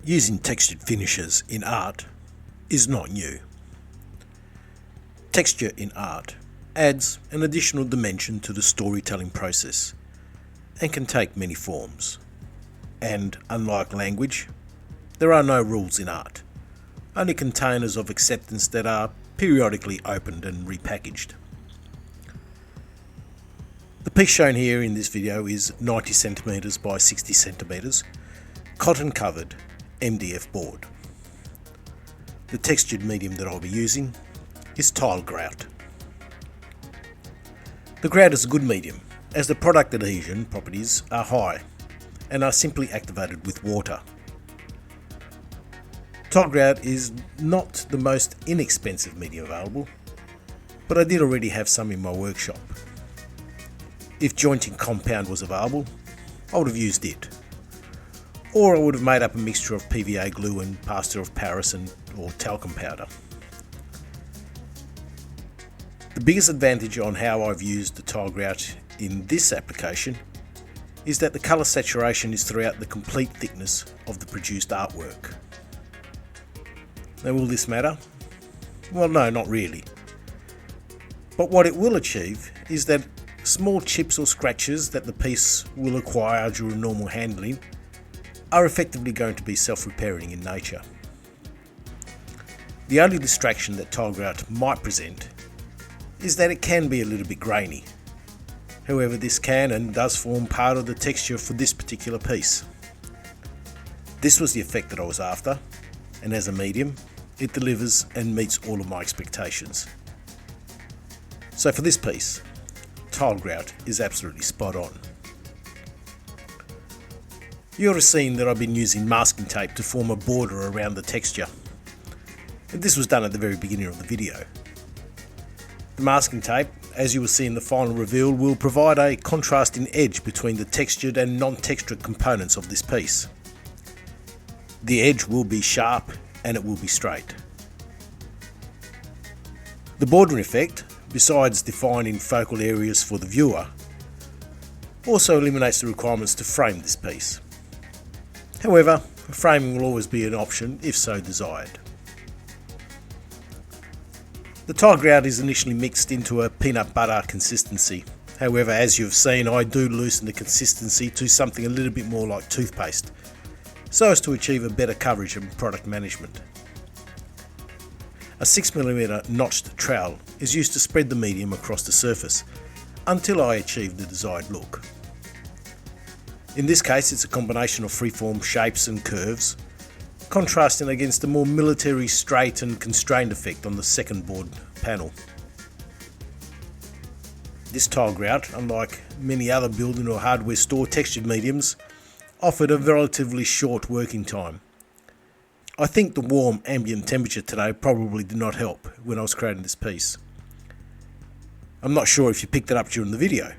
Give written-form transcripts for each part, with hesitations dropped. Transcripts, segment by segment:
Using textured finishes in art is not new. Texture in art adds an additional dimension to the storytelling process and can take many forms. And unlike language, there are no rules in art, only containers of acceptance that are periodically opened and repackaged. The piece shown here in this video is 90 cm by 60 cm, cotton covered MDF board. The textured medium that I'll be using is tile grout. The grout is a good medium as the product adhesion properties are high and are simply activated with water. Tile grout is not the most inexpensive medium available, but I did already have some in my workshop. If jointing compound was available, I would have used it. Or I would have made up a mixture of PVA glue and plaster of Paris or talcum powder. The biggest advantage on how I've used the tile grout in this application is that the colour saturation is throughout the complete thickness of the produced artwork. Now, will this matter? Well, no, not really. But what it will achieve is that small chips or scratches that the piece will acquire during normal handling are effectively going to be self-repairing in nature. The only distraction that tile grout might present is that it can be a little bit grainy. However, this can and does form part of the texture for this particular piece. This was the effect that I was after, and as a medium, it delivers and meets all of my expectations. So for this piece, tile grout is absolutely spot on. You would have seen that I've been using masking tape to form a border around the texture. And this was done at the very beginning of the video. The masking tape, as you will see in the final reveal, will provide a contrasting edge between the textured and non-textured components of this piece. The edge will be sharp and it will be straight. The bordering effect, besides defining focal areas for the viewer, also eliminates the requirements to frame this piece. However, framing will always be an option if so desired. The tile grout is initially mixed into a peanut butter consistency. However, as you've seen, I do loosen the consistency to something a little bit more like toothpaste, so as to achieve a better coverage and product management. A 6mm notched trowel is used to spread the medium across the surface until I achieve the desired look. In this case, it's a combination of freeform shapes and curves, contrasting against the more military, straight and constrained effect on the second board panel. This tile grout, unlike many other building or hardware store textured mediums, offered a relatively short working time. I think the warm ambient temperature today probably did not help when I was creating this piece. I'm not sure if you picked it up during the video,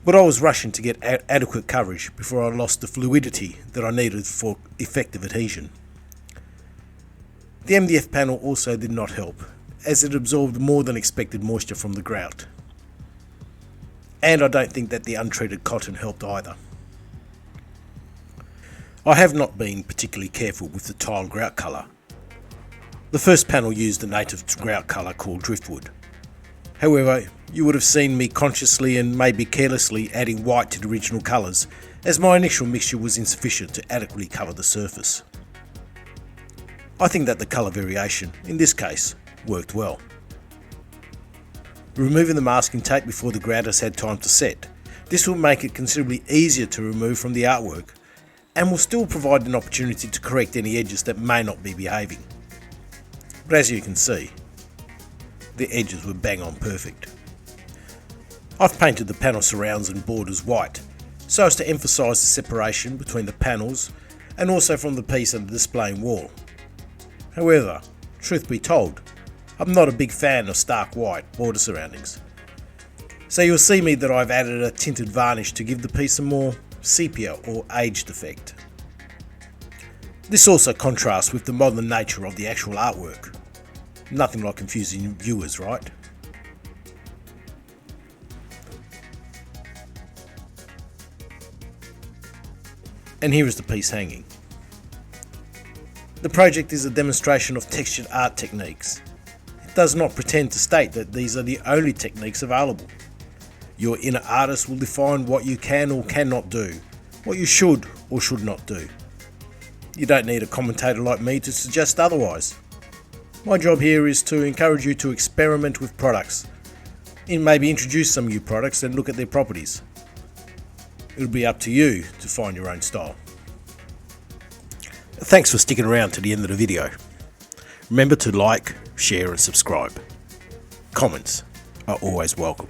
but I was rushing to get adequate coverage before I lost the fluidity that I needed for effective adhesion. The MDF panel also did not help, as it absorbed more than expected moisture from the grout. And I don't think that the untreated cotton helped either. I have not been particularly careful with the tile grout colour. The first panel used a native grout colour called driftwood. However, you would have seen me consciously and maybe carelessly adding white to the original colours, as my initial mixture was insufficient to adequately cover the surface. I think that the colour variation, in this case, worked well. Removing the masking tape before the grout has had time to set, this will make it considerably easier to remove from the artwork and will still provide an opportunity to correct any edges that may not be behaving. But as you can see, the edges were bang on perfect. I've painted the panel surrounds and borders white, so as to emphasise the separation between the panels and also from the piece and the displaying wall. However, truth be told, I'm not a big fan of stark white border surroundings. So you'll see me that I've added a tinted varnish to give the piece a more sepia or aged effect. This also contrasts with the modern nature of the actual artwork. Nothing like confusing viewers, right? And here is the piece hanging. The project is a demonstration of textured art techniques. It does not pretend to state that these are the only techniques available. Your inner artist will define what you can or cannot do, what you should or should not do. You don't need a commentator like me to suggest otherwise. My job here is to encourage you to experiment with products, and maybe introduce some new products and look at their properties. It'll be up to you to find your own style. Thanks for sticking around to the end of the video. Remember to like, share and subscribe. Comments are always welcome.